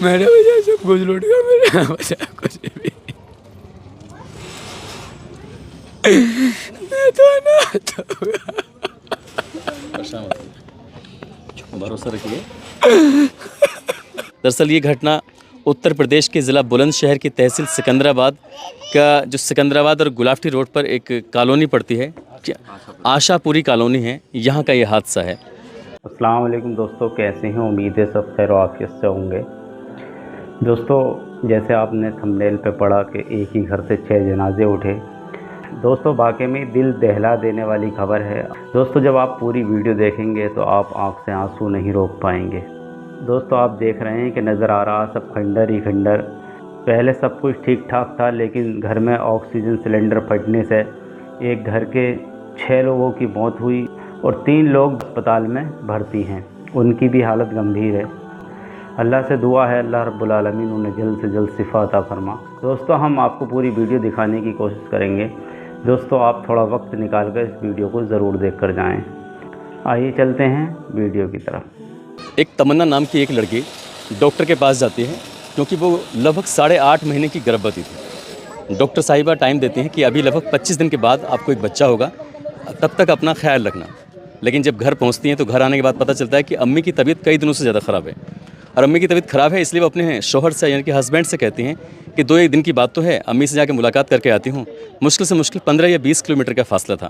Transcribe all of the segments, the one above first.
मेरे वजह से कुछ लूट गया, मेरे वजह कुछ भी। मैं तो अनाथ हो गया। भरोसा रखिए। दरअसल ये घटना उत्तर प्रदेश के ज़िला बुलंदशहर की तहसील सिकंदराबाद का, जो सिकंदराबाद और गुलाफ्टी रोड पर एक कॉलोनी पड़ती है, आशापुरी कॉलोनी है, यहाँ का ये हादसा है। अस्सलाम वालेकुम दोस्तों, कैसे हैं? उम्मीद है सब खैर आफियत से होंगे। दोस्तों, जैसे आपने थंबनेल पे पढ़ा कि एक ही घर से 6 जनाजे उठे। दोस्तों, वाकई में दिल दहला देने वाली खबर है। दोस्तों, जब आप पूरी वीडियो देखेंगे तो आप आंख से आंसू नहीं रोक पाएंगे। दोस्तों, आप देख रहे हैं कि नज़र आ रहा सब खंडर ही खंडर। पहले सब कुछ ठीक ठाक था, लेकिन घर में ऑक्सीजन सिलेंडर फटने से एक घर के 6 लोगों की मौत हुई और 3 लोग अस्पताल में भर्ती हैं। उनकी भी हालत गंभीर है। अल्लाह से दुआ है अल्लाह रब्बुल आलमीन उन्हें जल्द से जल्द शिफा अता फरमा। दोस्तों, हम आपको पूरी वीडियो दिखाने की कोशिश करेंगे। दोस्तों, आप थोड़ा वक्त निकाल कर इस वीडियो को ज़रूर देख कर जाएँ। आइए चलते हैं वीडियो की तरफ। एक तमन्ना नाम की एक लड़की डॉक्टर के पास जाती है क्योंकि वो लगभग 8.5 महीने की गर्भवती थी। डॉक्टर साहिबा टाइम देते हैं कि अभी लगभग 25 दिन के बाद आपको एक बच्चा होगा, तब तक अपना ख्याल रखना। लेकिन जब घर पहुंचती हैं तो घर आने के बाद पता चलता है कि अम्मी की तबीयत कई दिनों से ज़्यादा ख़राब है। और अम्मी की तबीयत ख़राब है इसलिए वो अपने शौहर से यानी कि हस्बैंड से कहती हैं कि 2-1 दिन की बात तो है, अम्मी से जाकर मुलाकात करके आती हूँ। मुश्किल से मुश्किल 15 या 20 किलोमीटर का फासला था।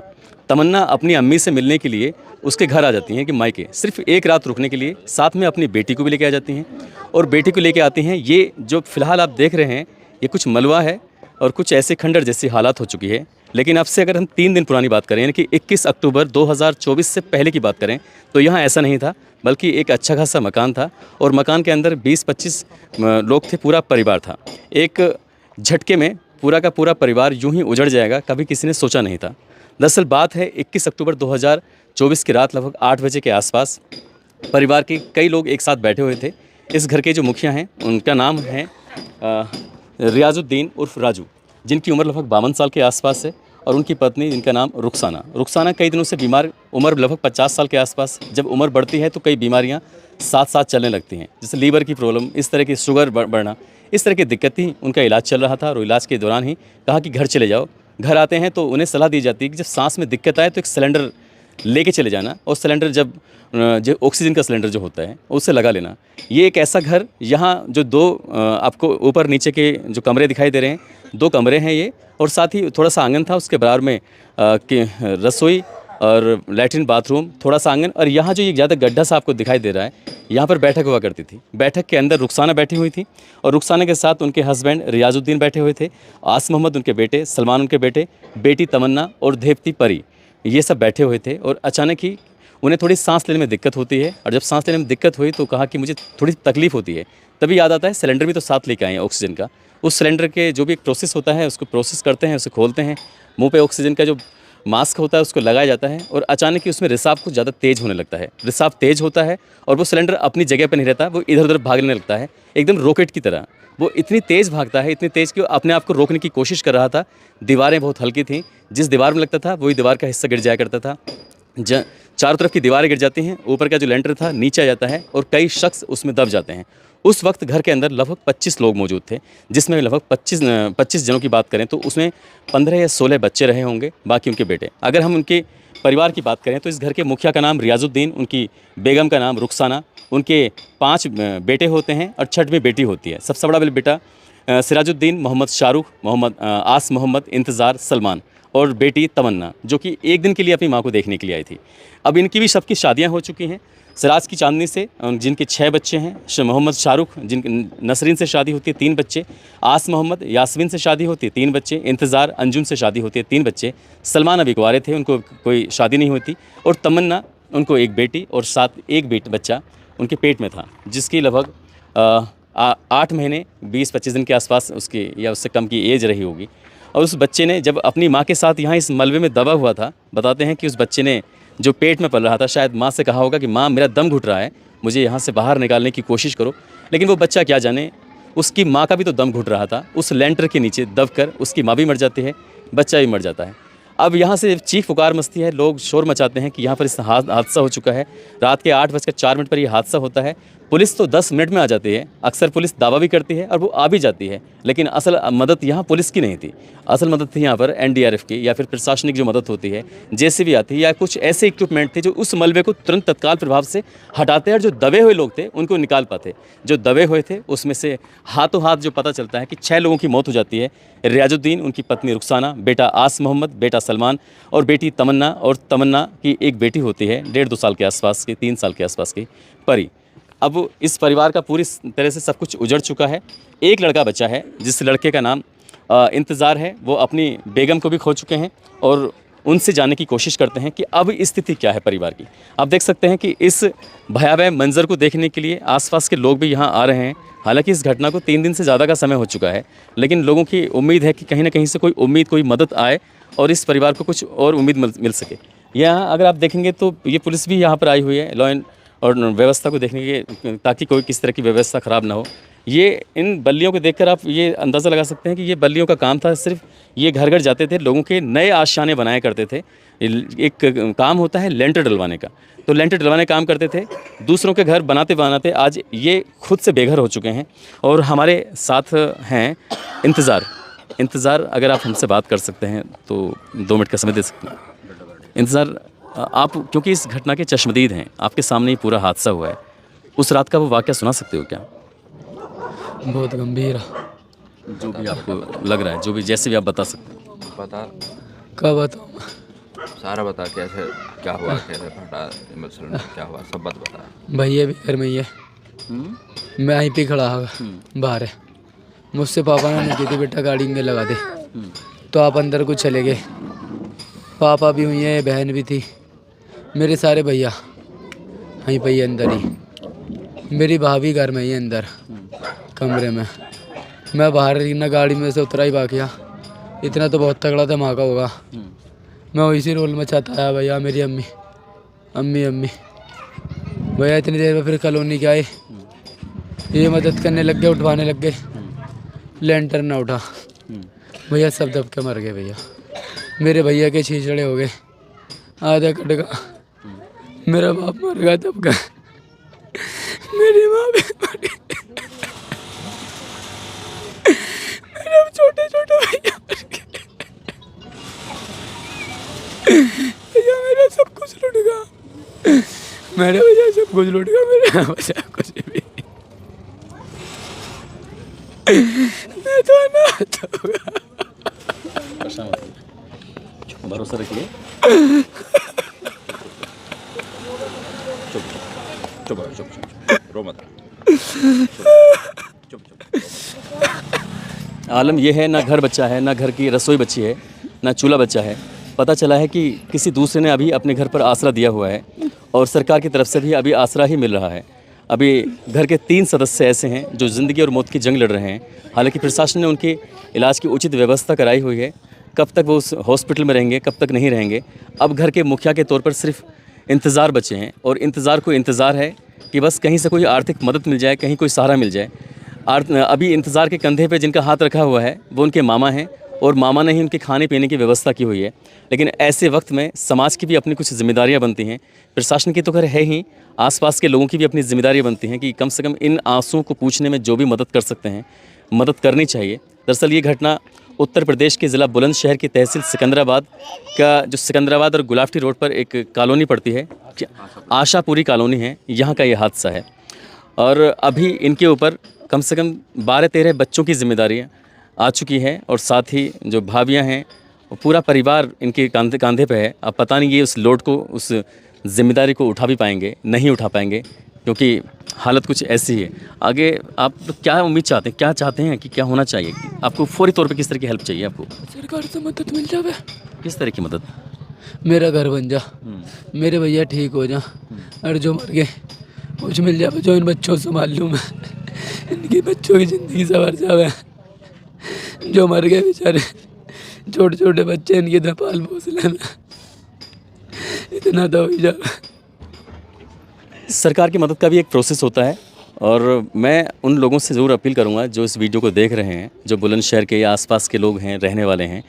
तमन्ना अपनी अम्मी से मिलने के लिए उसके घर आ जाती हैं कि मायके, सिर्फ एक रात रुकने के लिए। साथ में अपनी बेटी को भी लेके आ जाती हैं और बेटी को लेके आती हैं। ये जो फ़िलहाल आप देख रहे हैं ये कुछ मलबा है और कुछ ऐसे खंडर जैसी हालात हो चुकी है। लेकिन अब से अगर हम 3 दिन पुरानी बात करें, यानी कि 21 अक्टूबर 2024 से पहले की बात करें, तो यहाँ ऐसा नहीं था, बल्कि एक अच्छा खासा मकान था और मकान के अंदर 20-25 लोग थे, पूरा परिवार था। एक झटके में पूरा का पूरा परिवार यूं ही उजड़ जाएगा, कभी किसी ने सोचा नहीं था। दरअसल बात है 21 अक्टूबर 2024 की रात लगभग 8 बजे के आसपास परिवार के कई लोग एक साथ बैठे हुए थे। इस घर के जो मुखिया हैं उनका नाम है रियाजुद्दीन उर्फ राजू, जिनकी उम्र लगभग 52 साल के आसपास है, और उनकी पत्नी जिनका नाम रुखसाना कई दिनों से बीमार, उम्र लगभग 50 साल के आसपास। जब उम्र बढ़ती है तो कई बीमारियां साथ साथ चलने लगती हैं, जैसे लीवर की प्रॉब्लम, इस तरह की शुगर बढ़ना, इस तरह की दिक्कत थी। उनका इलाज चल रहा था और इलाज के दौरान ही कहा कि घर चले जाओ। घर आते हैं तो उन्हें सलाह दी जाती है कि जब सांस में दिक्कत आए तो एक सिलेंडर लेके चले जाना, और सिलेंडर जब जो ऑक्सीजन का सिलेंडर जो होता है उससे लगा लेना। ये एक ऐसा घर, यहाँ जो 2 आपको ऊपर नीचे के जो कमरे दिखाई दे रहे हैं, 2 कमरे हैं ये, और साथ ही थोड़ा सा आंगन था, उसके बराबर में रसोई और लैट्रिन बाथरूम, थोड़ा सा आंगन, और यहाँ जो ये ज़्यादा गड्ढा सा आपको दिखाई दे रहा है, यहाँ पर बैठक हुआ करती थी। बैठक के अंदर रुखसाना बैठी हुई थी और रुखसाना के साथ उनके हस्बैंड रियाजुद्दीन बैठे हुए थे, आस मोहम्मद उनके बेटे, सलमान उनके बेटे, बेटी तमन्ना और देवती परी, ये सब बैठे हुए थे। और अचानक ही उन्हें थोड़ी सांस लेने में दिक्कत होती है, और जब सांस लेने में दिक्कत हुई तो कहा कि मुझे थोड़ी तकलीफ़ होती है। तभी याद आता है सिलेंडर भी तो साथ लेके आए हैं ऑक्सीजन का। उस सिलेंडर के जो भी एक प्रोसेस होता है उसको प्रोसेस करते हैं, उसे खोलते हैं, मुंह पे ऑक्सीजन का जो मास्क होता है उसको लगाया जाता है, और अचानक ही उसमें रिसाव कुछ ज़्यादा तेज़ होने लगता है। रिसाव तेज़ होता है और वो सिलेंडर अपनी जगह पर नहीं रहता, वो इधर उधर भागने लगता है, एकदम रॉकेट की तरह। वो इतनी तेज़ भागता है, इतनी तेज़ कि वो अपने आप को रोकने की कोशिश कर रहा था। दीवारें बहुत हल्की थीं, जिस दीवार में लगता था वही दीवार का हिस्सा गिर जाया करता था। चारों तरफ की दीवारें गिर जाती हैं, ऊपर का जो लेंटर था नीचे आ जाता है, और कई शख्स उसमें दब जाते हैं। उस वक्त घर के अंदर लगभग 25 लोग मौजूद थे, जिसमें लगभग 25 जनों की बात करें तो उसमें 15 या 16 बच्चे रहे होंगे, बाकी उनके बेटे। अगर हम उनके परिवार की बात करें तो इस घर के मुखिया का नाम रियाजुद्दीन, उनकी बेगम का नाम रुखसाना, उनके 5 बेटे होते हैं और 6वीं बेटी होती है। सबसे बड़ा बेटा सिराजुद्दीन, मोहम्मद शाहरुख, मोहम्मद आस मोहम्मद, इंतज़ार सलमान, और बेटी तमन्ना, जो कि एक दिन के लिए अपनी माँ को देखने के लिए आई थी। अब इनकी भी सबकी शादियाँ हो चुकी हैं। सिराज की चांदनी से जिनके 6 बच्चे हैं, मोहम्मद शाहरुख जिनकी नसरीन से शादी होती है 3 बच्चे, आस मोहम्मद यास्मीन से शादी होती है 3 बच्चे, इंतज़ार अंजुम से शादी होती है 3 बच्चे, सलमान अभी कुंवारे थे, उनको कोई शादी नहीं होती, और तमन्ना, उनको एक बेटी और साथ एक बच्चा उनके पेट में था, जिसकी लगभग 8 महीने 20-25 दिन के आसपास उसकी या उससे कम की एज रही होगी। और उस बच्चे ने जब अपनी माँ के साथ यहाँ इस मलबे में दबा हुआ था, बताते हैं कि उस बच्चे ने जो पेट में पल रहा था, शायद माँ से कहा होगा कि माँ मेरा दम घुट रहा है, मुझे यहाँ से बाहर निकालने की कोशिश करो। लेकिन वो बच्चा क्या जाने, उसकी माँ का भी तो दम घुट रहा था। उस लेंटर के नीचे दबकर उसकी माँ भी मर जाती है, बच्चा भी मर जाता है। अब यहाँ से चीख पुकार मचती है, लोग शोर मचाते हैं कि यहाँ पर इस हादसा हो चुका है। रात के 8:04 पर यह हादसा होता है। पुलिस तो 10 मिनट में आ जाती है, अक्सर पुलिस दावा भी करती है और वो आ भी जाती है, लेकिन असल मदद यहाँ पुलिस की नहीं थी। असल मदद थी यहाँ पर एनडीआरएफ की, या फिर प्रशासनिक जो मदद होती है, जेसीबी आती है, या कुछ ऐसे इक्विपमेंट थे जो उस मलबे को तुरंत तत्काल प्रभाव से हटाते हैं और जो दबे हुए लोग थे उनको निकाल पाते। जो दबे हुए थे उसमें से हाथों हाथ जो पता चलता है कि 6 लोगों की मौत हो जाती है। रियाजुद्दीन, उनकी पत्नी रुखसाना, बेटा आस मोहम्मद, बेटा सलमान और बेटी तमन्ना, और तमन्ना की एक बेटी होती है 1.5-2 साल के आसपास की, 3 साल के आसपास की, परी। अब इस परिवार का पूरी तरह से सब कुछ उजड़ चुका है। एक लड़का बचा है जिस लड़के का नाम इंतज़ार है। वो अपनी बेगम को भी खो चुके हैं और उनसे जानने की कोशिश करते हैं कि अब स्थिति क्या है परिवार की। आप देख सकते हैं कि इस भयावह मंजर को देखने के लिए आसपास के लोग भी यहाँ आ रहे हैं। हालांकि इस घटना को 3 दिन से ज़्यादा का समय हो चुका है, लेकिन लोगों की उम्मीद है कि कहीं ना कहीं से कोई उम्मीद, कोई मदद आए और इस परिवार को कुछ और उम्मीद मिल सके। यहाँ अगर आप देखेंगे तो ये पुलिस भी यहाँ पर आई हुई है लॉ एंड और व्यवस्था को देखने के, ताकि कोई किस तरह की व्यवस्था ख़राब ना हो। ये इन बल्लियों को देखकर आप ये अंदाज़ा लगा सकते हैं कि ये बल्लियों का काम था। सिर्फ ये घर घर जाते थे, लोगों के नए आशियाने बनाया करते थे। एक काम होता है लेंटर डलवाने का, तो लेंटर डलवाने काम करते थे। दूसरों के घर बनाते बनाते आज ये खुद से बेघर हो चुके हैं। और हमारे साथ हैं इंतज़ार, अगर आप हमसे बात कर सकते हैं तो 2 मिनट का समय दे सकते हैं। इंतज़ार, आप क्योंकि इस घटना के चश्मदीद हैं, आपके सामने ही पूरा हादसा हुआ है, उस रात का वो वाक़या सुना सकते हो क्या? बहुत गंभीर। जो भी आपको लग रहा है, जो भी जैसे भी आप बता सकते हैं। बता, क्या बताऊँ? सारा बता, कैसे क्या हुआ, कैसे फटा, मसलन क्या हुआ, सब बात बता। भैया भी घर में ही है, मैं यहीं पे खड़ा हा बाहर है। मुझसे पापा ने नहीं की थी बेटा गाड़ी में लगा दे, तो आप अंदर को चले गए। पापा भी हुई है, बहन भी थी, मेरे सारे भैया यहीं पे ही अंदर ही। मेरी भाभी घर में ही अंदर कमरे में। मैं बाहर ना गाड़ी में से उतरा ही बाकिया। इतना तो बहुत तगड़ा धमाका होगा। मैं वही रोल में चाहता आया भैया, मेरी अम्मी भैया इतनी देर में फिर कॉलोनी के आए, ये मदद करने लग गए, उठवाने लग गए। लेंटर ना उठा भैया, सब दब के मर गए भैया। मेरे भैया के छीछड़े हो गए, आधा कट गया। मेरा बाप मर गया तब का, मेरी माँ भी मर गई, मेरे छोटे भैया मर गए। भैया मेरा सब कुछ लूट गया, मेरे भैया सब कुछ लूट गया, मेरा बचा कुछ भी। मैं तो अनाथ हो गया। भरोसा रखिए। चुप, रो मत। चुप। आलम ये है, ना घर बच्चा है, ना घर की रसोई बच्ची है, ना चूल्हा बच्चा है। पता चला है कि किसी दूसरे ने अभी अपने घर पर आसरा दिया हुआ है और सरकार की तरफ से भी अभी आसरा ही मिल रहा है। अभी घर के 3 सदस्य ऐसे हैं जो ज़िंदगी और मौत की जंग लड़ रहे हैं। हालांकि प्रशासन ने उनके इलाज की उचित व्यवस्था कराई हुई है। कब तक वो उस हॉस्पिटल में रहेंगे, कब तक नहीं रहेंगे, अब घर के मुखिया के तौर पर सिर्फ इंतज़ार बचे हैं। और इंतज़ार को इंतज़ार है कि बस कहीं से कोई आर्थिक मदद मिल जाए, कहीं कोई सहारा मिल जाए। अभी इंतज़ार के कंधे पे जिनका हाथ रखा हुआ है वो उनके मामा हैं, और मामा ने ही उनके खाने पीने की व्यवस्था की हुई है। लेकिन ऐसे वक्त में समाज की भी अपनी कुछ जिम्मेदारियां बनती हैं। प्रशासन की तो खैर है ही, आसपास के लोगों की भी अपनी जिम्मेदारियां बनती हैं कि कम से कम इन आंसुओं को पूछने में जो भी मदद कर सकते हैं मदद करनी चाहिए। दरअसल ये घटना उत्तर प्रदेश के ज़िला बुलंदशहर की तहसील सिकंदराबाद का, जो सिकंदराबाद और गुलाफ्टी रोड पर एक कॉलोनी पड़ती है, आशापुरी कॉलोनी है, यहाँ का ये हादसा है। और अभी इनके ऊपर कम से कम 12-13 बच्चों की जिम्मेदारियाँ आ चुकी है, और साथ ही जो भाभियाँ हैं, पूरा परिवार इनके कंधे पे है। अब पता नहीं ये उस लोड को, उस जिम्मेदारी को उठा भी पाएंगे, नहीं उठा पाएंगे, क्योंकि हालत कुछ ऐसी है। आगे आप तो क्या उम्मीद चाहते हैं, क्या चाहते हैं कि क्या होना चाहिए? आपको फौरी तौर पे किस तरह की हेल्प चाहिए आपको? सरकार से मदद मिल जावे। किस तरह की मदद? मेरा घर बन जा, मेरे भैया ठीक हो जा, और जो मर गए कुछ मिल जावे, जो इन बच्चों से संभाल लूँ मैं, इनकी बच्चों की ज़िंदगी संवर जावे। जो मर गए बेचारे छोटे बच्चे, इनकी पाल पोस लेना, इतना तो हो जावे। सरकार की मदद का भी एक प्रोसेस होता है, और मैं उन लोगों से ज़रूर अपील करूंगा जो इस वीडियो को देख रहे हैं, जो बुलंदशहर के या आसपास के लोग हैं, रहने वाले हैं।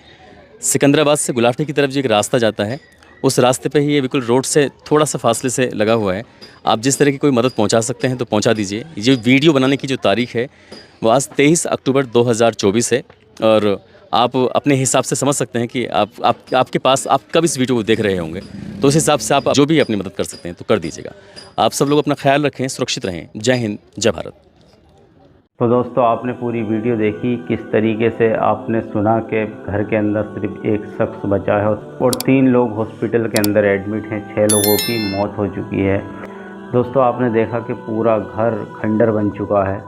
सिकंदराबाद से गुलाफ्टी की तरफ जो एक रास्ता जाता है, उस रास्ते पे ही ये बिल्कुल रोड से थोड़ा सा फासले से लगा हुआ है। आप जिस तरह की कोई मदद पहुंचा सकते हैं तो पहुंचा दीजिए। ये वीडियो बनाने की जो तारीख है वो आज 23 अक्टूबर 2024 है और आप अपने हिसाब से समझ सकते हैं कि आपके पास आप कब इस वीडियो को देख रहे होंगे, तो उस हिसाब से आप जो भी अपनी मदद कर सकते हैं तो कर दीजिएगा। आप सब लोग अपना ख्याल रखें, सुरक्षित रहें। जय हिंद, जय भारत। तो दोस्तों आपने पूरी वीडियो देखी, किस तरीके से आपने सुना कि घर के अंदर सिर्फ एक शख्स बचा है और 3 लोग हॉस्पिटल के अंदर एडमिट हैं, 6 लोगों की मौत हो चुकी है। दोस्तों आपने देखा कि पूरा घर खंडर बन चुका है।